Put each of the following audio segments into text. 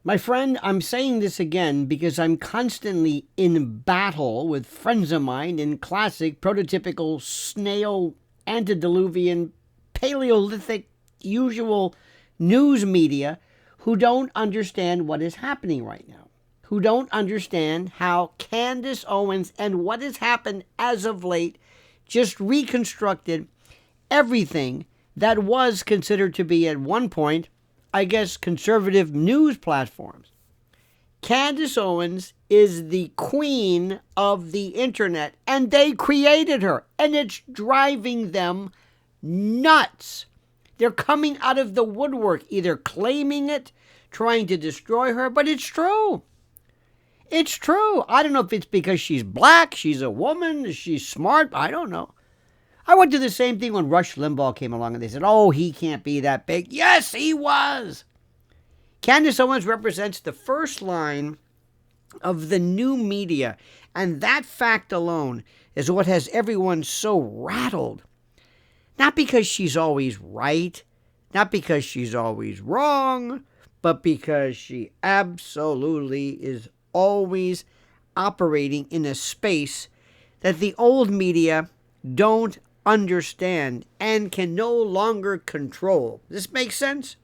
My friend, I'm saying this again because I'm constantly in battle with friends of mine in classic, prototypical, snail, antediluvian, Paleolithic, usual news media who don't understand what is happening right now, who don't understand how Candace Owens and what has happened as of late just reconstructed everything that was considered to be at one point, I guess, conservative news platforms. Candace Owens is the queen of the internet, and they created her, and it's driving them nuts. They're coming out of the woodwork, either claiming it, trying to destroy her, but it's true. It's true. I don't know if it's because she's black, she's a woman, she's smart, I don't know. I went through the same thing when Rush Limbaugh came along and they said, oh, he can't be that big. Yes, he was. Candace Owens represents the first line of the new media, and that fact alone is what has everyone so rattled. Not because she's always right, not because she's always wrong, but because she absolutely is always operating in a space that the old media don't understand and can no longer control. This makes sense?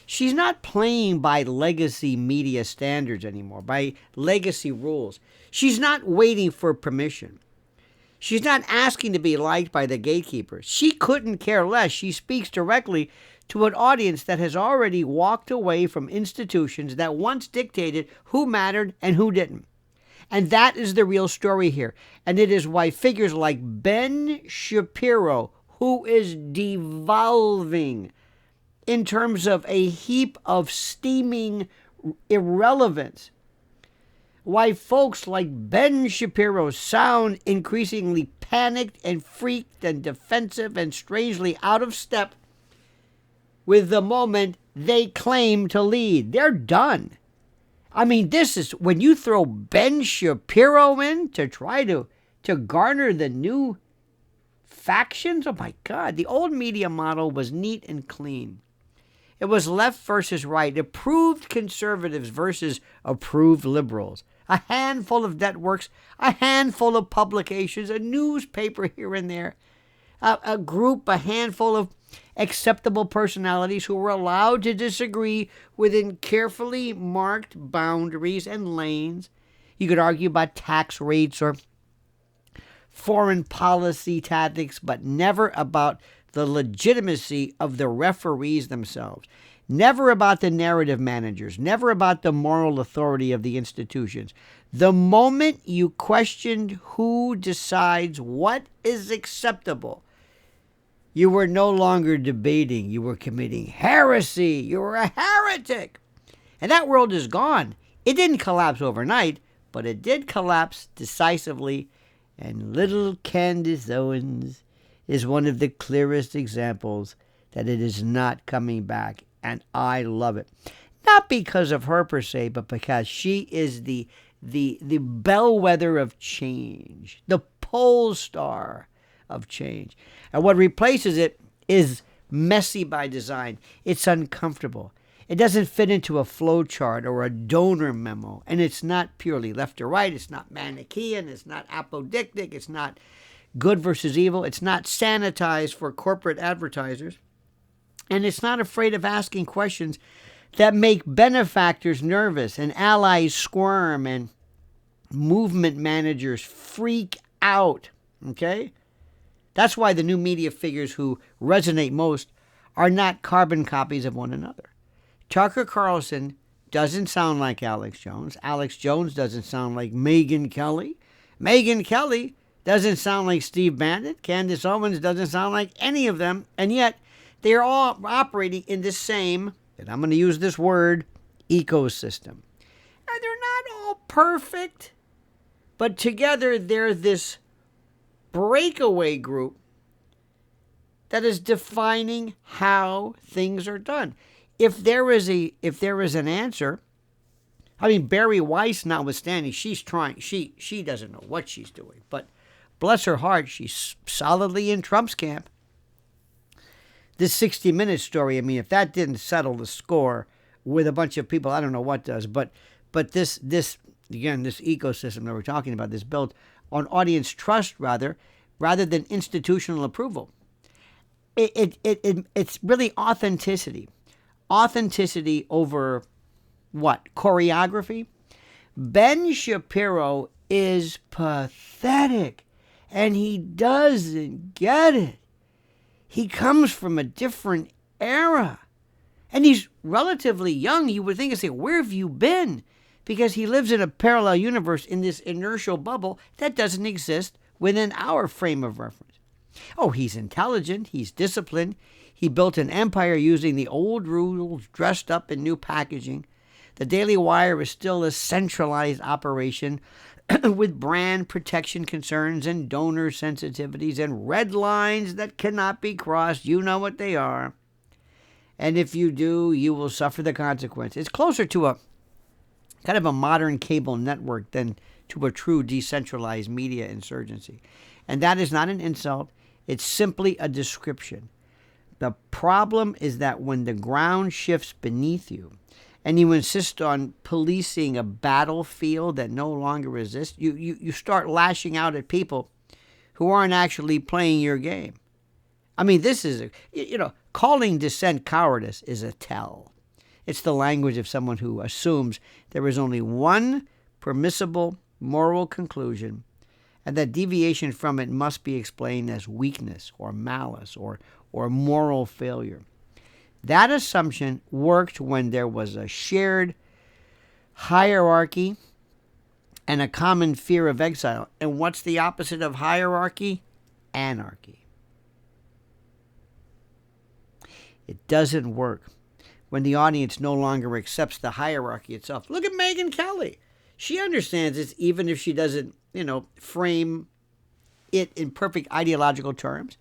She's not playing by legacy media standards anymore, by legacy rules. She's not waiting for permission. She's not asking to be liked by the gatekeepers. She couldn't care less. She speaks directly to an audience that has already walked away from institutions that once dictated who mattered and who didn't. And that is the real story here. And it is why figures like Ben Shapiro, who is devolving in terms of a heap of steaming irrelevance, why folks like Ben Shapiro sound increasingly panicked and freaked and defensive and strangely out of step with the moment they claim to lead. They're done. I mean, this is when you throw Ben Shapiro in to try to garner the new factions. Oh my God, the old media model was neat and clean. It was left versus right, approved conservatives versus approved liberals. A handful of networks, a handful of publications, a newspaper here and there, a group, a handful of acceptable personalities who were allowed to disagree within carefully marked boundaries and lanes. You could argue about tax rates or foreign policy tactics, but never about the legitimacy of the referees themselves. Never about the narrative managers, never about the moral authority of the institutions. The moment you questioned who decides what is acceptable, you were no longer debating. You were committing heresy. You were a heretic. And that world is gone. It didn't collapse overnight, but it did collapse decisively. And little Candace Owens is one of the clearest examples that it is not coming back. And I love it. Not because of her per se, but because she is the bellwether of change, the pole star of change. And what replaces it is messy by design. It's uncomfortable. It doesn't fit into a flow chart or a donor memo. And it's not purely left or right. It's not Manichaean. It's not apodictic. It's not good versus evil. It's not sanitized for corporate advertisers. And it's not afraid of asking questions that make benefactors nervous and allies squirm and movement managers freak out. Okay? That's why the new media figures who resonate most are not carbon copies of one another. Tucker Carlson doesn't sound like Alex Jones. Alex Jones doesn't sound like Megyn Kelly. Megyn Kelly doesn't sound like Steve Bannon. Candace Owens doesn't sound like any of them. And yet they are all operating in the same, and I'm going to use this word, ecosystem. And they're not all perfect, but together they're this breakaway group that is defining how things are done. If there is an answer, I mean, Barry Weiss notwithstanding, she's trying. She doesn't know what she's doing, but bless her heart, she's solidly in Trump's camp. This 60 Minutes story, I mean, if that didn't settle the score with a bunch of people. I don't know what does, but this again, this ecosystem that we're talking about, is built on audience trust rather than institutional approval. It's really authenticity over what? Choreography. Ben Shapiro is pathetic, and he doesn't get it. He comes from a different era, and he's relatively young. You would think and say, where have you been? Because he lives in a parallel universe in this inertial bubble that doesn't exist within our frame of reference. Oh, he's intelligent, he's disciplined, he built an empire using the old rules dressed up in new packaging. The Daily Wire is still a centralized operation with brand protection concerns and donor sensitivities and red lines that cannot be crossed. You know what they are. And if you do, you will suffer the consequence. It's closer to a kind of a modern cable network than to a true decentralized media insurgency. And that is not an insult. It's simply a description. The problem is that when the ground shifts beneath you and you insist on policing a battlefield that no longer exists, you start lashing out at people who aren't actually playing your game. I mean, this is, calling dissent cowardice is a tell. It's the language of someone who assumes there is only one permissible moral conclusion, and that deviation from it must be explained as weakness or malice or moral failure. That assumption worked when there was a shared hierarchy and a common fear of exile. And what's the opposite of hierarchy? Anarchy. It doesn't work when the audience no longer accepts the hierarchy itself. Look at Megyn Kelly. She understands this even if she doesn't, frame it in perfect ideological terms.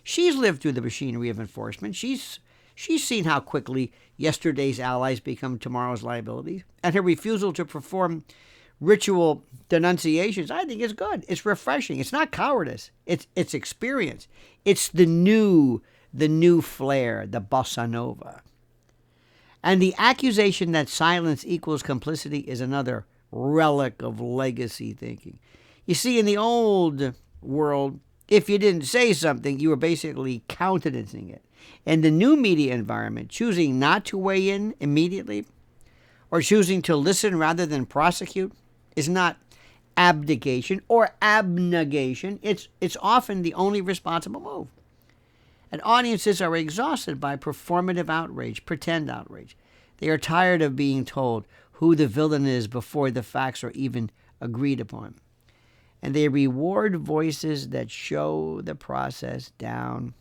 She's lived through the machinery of enforcement. She's seen how quickly yesterday's allies become tomorrow's liabilities. And her refusal to perform ritual denunciations, I think, is good. It's refreshing. It's not cowardice. It's experience. It's the new flair, the bossa nova. And the accusation that silence equals complicity is another relic of legacy thinking. You see, in the old world, if you didn't say something, you were basically countenancing it. In the new media environment, choosing not to weigh in immediately or choosing to listen rather than prosecute is not abdication or abnegation. It's often the only responsible move. And audiences are exhausted by performative outrage, pretend outrage. They are tired of being told who the villain is before the facts are even agreed upon. And they reward voices that show the process down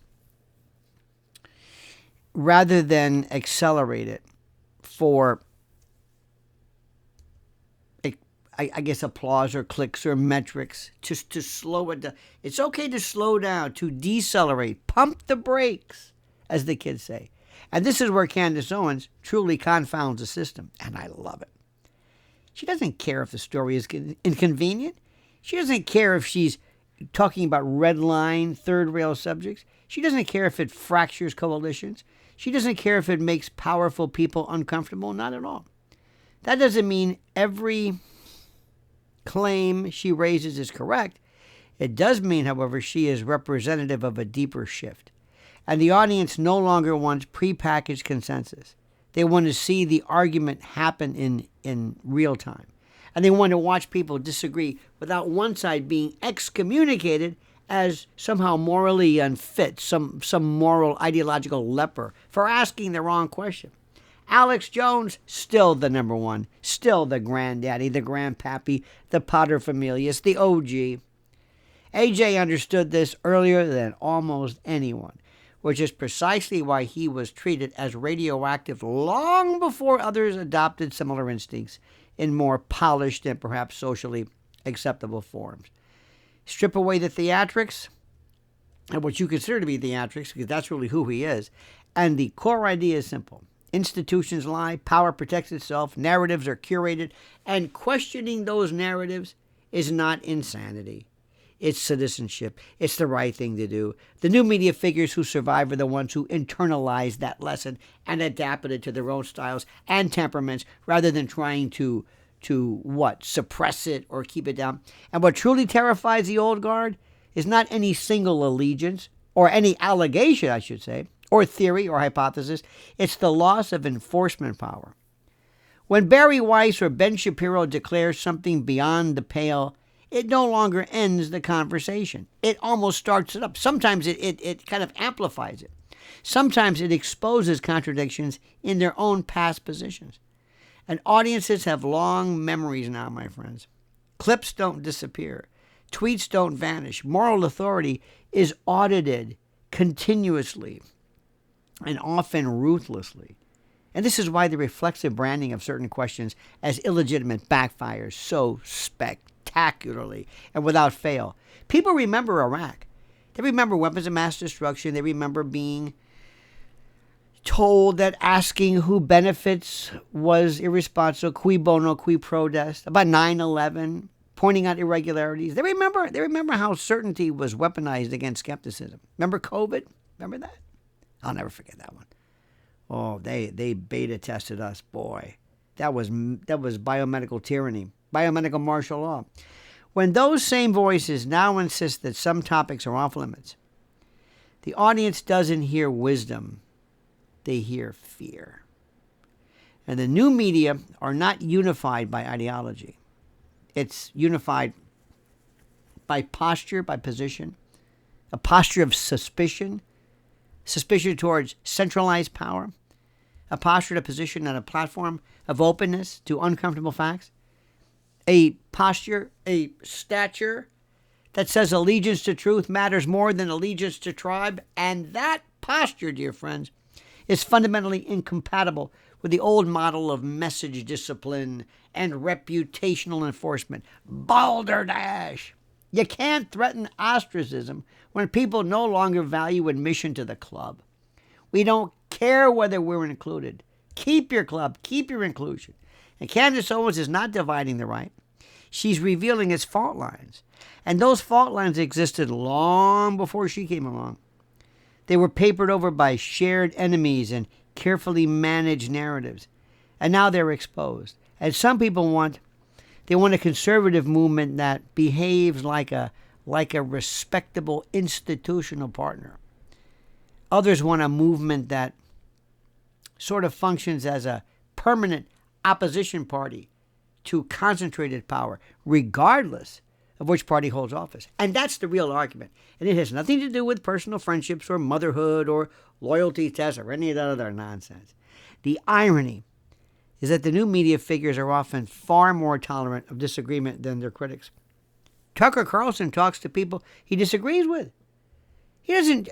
rather than accelerate it for, I guess, applause or clicks or metrics, just to slow it down. It's okay to slow down, to decelerate, pump the brakes, as the kids say. And this is where Candace Owens truly confounds the system, and I love it. She doesn't care if the story is inconvenient. She doesn't care if she's talking about red line, third rail subjects. She doesn't care if it fractures coalitions. She doesn't care if it makes powerful people uncomfortable. Not at all. That doesn't mean every claim she raises is correct. It does mean, however, she is representative of a deeper shift. And the audience no longer wants prepackaged consensus. They want to see the argument happen in real time. And they want to watch people disagree without one side being excommunicated as somehow morally unfit, some moral ideological leper for asking the wrong question. Alex Jones, still the number one, still the granddaddy, the grandpappy, the paterfamilias, the OG. AJ understood this earlier than almost anyone, which is precisely why he was treated as radioactive long before others adopted similar instincts in more polished and perhaps socially acceptable forms. Strip away the theatrics, and what you consider to be theatrics, because that's really who he is, and the core idea is simple. Institutions lie, power protects itself, narratives are curated, and questioning those narratives is not insanity. It's citizenship. It's the right thing to do. The new media figures who survive are the ones who internalized that lesson and adapted it to their own styles and temperaments rather than trying to suppress it or keep it down. And what truly terrifies the old guard is not any single allegiance or any allegation, I should say, or theory or hypothesis. It's the loss of enforcement power. When Barry Weiss or Ben Shapiro declares something beyond the pale, it no longer ends the conversation. It almost starts it up. Sometimes it kind of amplifies it. Sometimes it exposes contradictions in their own past positions. And audiences have long memories now, my friends. Clips don't disappear. Tweets don't vanish. Moral authority is audited continuously and often ruthlessly. And this is why the reflexive branding of certain questions as illegitimate backfires so spectacularly and without fail. People remember Iraq. They remember weapons of mass destruction. They remember being told that asking who benefits was irresponsible, cui bono, cui prodest, about 9/11, pointing out irregularities. They remember how certainty was weaponized against skepticism. Remember COVID? Remember that? I'll never forget that one. Oh, they beta tested us, boy. That was biomedical tyranny, biomedical martial law. When those same voices now insist that some topics are off limits, the audience doesn't hear wisdom. They hear fear. And the new media are not unified by ideology. It's unified by posture, by position, a posture of suspicion towards centralized power, a posture, a position, and a platform of openness to uncomfortable facts, a posture, a stature that says allegiance to truth matters more than allegiance to tribe, and that posture, dear friends, is fundamentally incompatible with the old model of message discipline and reputational enforcement. Balderdash! You can't threaten ostracism when people no longer value admission to the club. We don't care whether we're included. Keep your club, keep your inclusion. And Candace Owens is not dividing the right. She's revealing its fault lines. And those fault lines existed long before she came along. They were papered over by shared enemies and carefully managed narratives. And now they're exposed. And some people want a conservative movement that behaves like a respectable institutional partner. Others want a movement that sort of functions as a permanent opposition party to concentrated power, regardless of which party holds office. And that's the real argument. And it has nothing to do with personal friendships or motherhood or loyalty tests or any of that other nonsense. The irony is that the new media figures are often far more tolerant of disagreement than their critics. Tucker Carlson talks to people he disagrees with. He doesn't.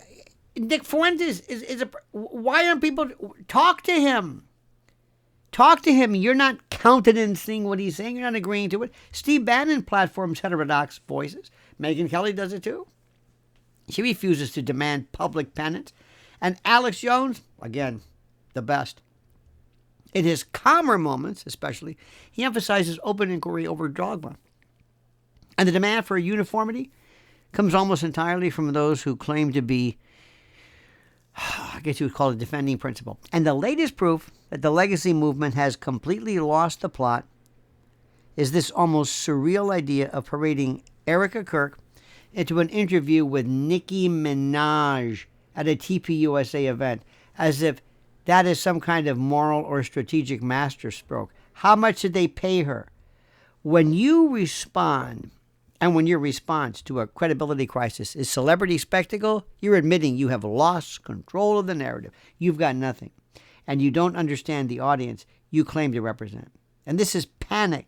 Nick Fuentes is a. Why don't people talk to him? Talk to him. You're not countenancing what he's saying. You're not agreeing to it. Steve Bannon platforms heterodox voices. Megyn Kelly does it too. She refuses to demand public penance. And Alex Jones, again, the best. In his calmer moments, especially, he emphasizes open inquiry over dogma. And the demand for uniformity comes almost entirely from those who claim to be, I guess you would call it defending principle. And the latest proof that the legacy movement has completely lost the plot is this almost surreal idea of parading Erica Kirk into an interview with Nicki Minaj at a TPUSA event, as if that is some kind of moral or strategic masterstroke. How much did they pay her? When you respond, and when your response to a credibility crisis is celebrity spectacle, you're admitting you have lost control of the narrative. You've got nothing. And you don't understand the audience you claim to represent. And this is panic.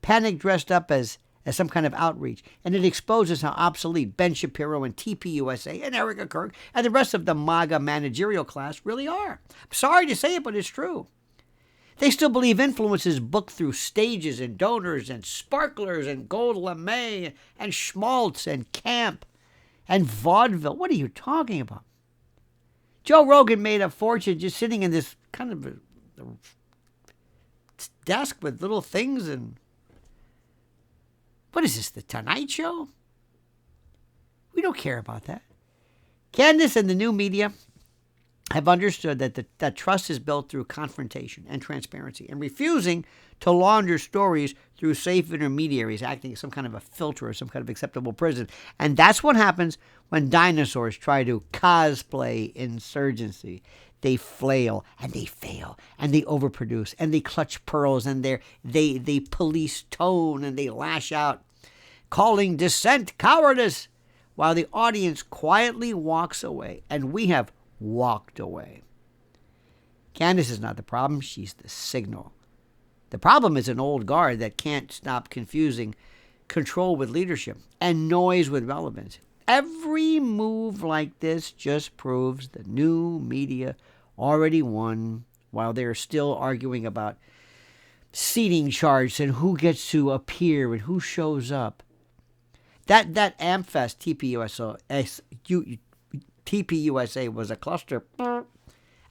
Panic dressed up as some kind of outreach. And it exposes how obsolete Ben Shapiro and TPUSA and Erica Kirk and the rest of the MAGA managerial class really are. I'm sorry to say it, but it's true. They still believe influence is booked through stages and donors and sparklers and gold lame and schmaltz and camp and vaudeville. What are you talking about? Joe Rogan made a fortune just sitting in this kind of a desk with little things and... What is this, The Tonight Show? We don't care about that. Candace and the new media have understood that trust is built through confrontation and transparency and refusing to launder stories through safe intermediaries, acting as some kind of a filter or some kind of acceptable prison. And that's what happens when dinosaurs try to cosplay insurgency. They flail and they fail and they overproduce and they clutch pearls and they police tone and they lash out, calling dissent cowardice, while the audience quietly walks away, and we have walked away. Candace is not the problem, she's the signal. The problem is an old guard that can't stop confusing control with leadership and noise with relevance. Every move like this just proves the new media already won, while they're still arguing about seating charts and who gets to appear and who shows up. That AmFest TPUSA was a cluster.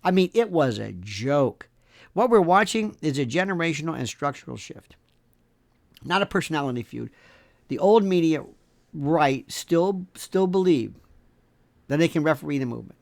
I mean, it was a joke. What we're watching is a generational and structural shift, not a personality feud. The old media right still believe that they can referee the movement.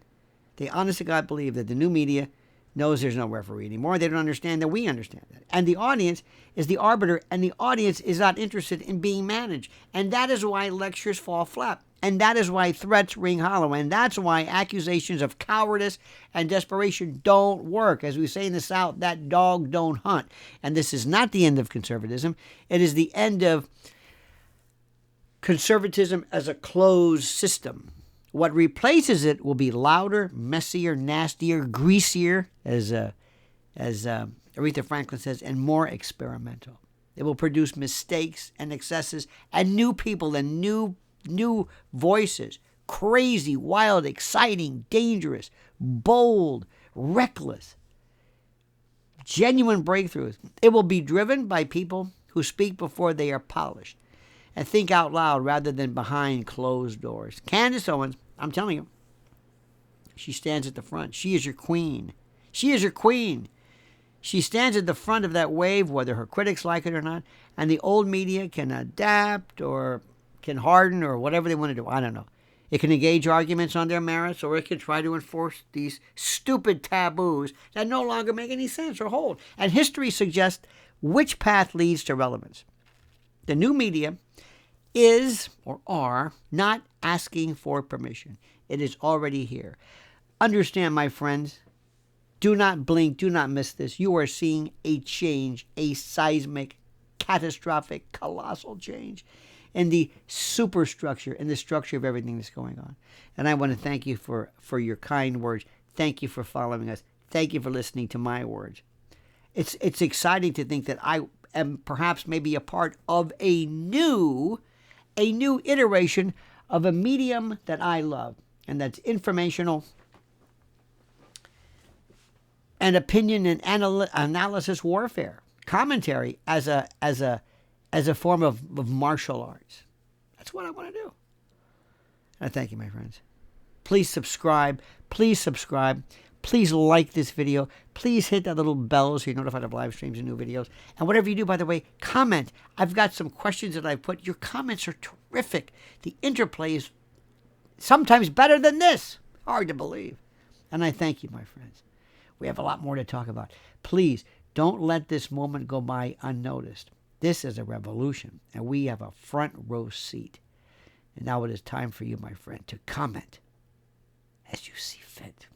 They honest to God believe that the new media knows there's no referee anymore. They don't understand that we understand that. And the audience is the arbiter, and the audience is not interested in being managed. And that is why lectures fall flat. And that is why threats ring hollow. And that's why accusations of cowardice and desperation don't work. As we say in the South, that dog don't hunt. And this is not the end of conservatism. It is the end of conservatism as a closed system. What replaces it will be louder, messier, nastier, greasier, as Aretha Franklin says, and more experimental. It will produce mistakes and excesses and new people and new voices. Crazy, wild, exciting, dangerous, bold, reckless. Genuine breakthroughs. It will be driven by people who speak before they are polished and think out loud rather than behind closed doors. Candace Owens, I'm telling you, she stands at the front. She is your queen. She is your queen. She stands at the front of that wave, whether her critics like it or not, and the old media can adapt or can harden or whatever they want to do. I don't know. It can engage arguments on their merits, or it can try to enforce these stupid taboos that no longer make any sense or hold. And history suggests which path leads to relevance. The new media is or are not asking for permission. It is already here. Understand, my friends, do not blink, do not miss this. You are seeing a change, a seismic, catastrophic, colossal change in the superstructure, in the structure of everything that's going on. And I want to thank you for your kind words. Thank you for following us. Thank you for listening to my words. It's exciting to think that I am perhaps maybe a part of a new iteration of a medium that I love, and that's informational and opinion and analysis warfare, commentary as a form of martial arts. That's what I want to do. And I thank you, my friends. Please subscribe. Please subscribe. Please like this video. Please hit that little bell so you're notified of live streams and new videos. And whatever you do, by the way, comment. I've got some questions that I've put. Your comments are terrific. The interplay is sometimes better than this. Hard to believe. And I thank you, my friends. We have a lot more to talk about. Please don't let this moment go by unnoticed. This is a revolution, and we have a front row seat. And now it is time for you, my friend, to comment as you see fit.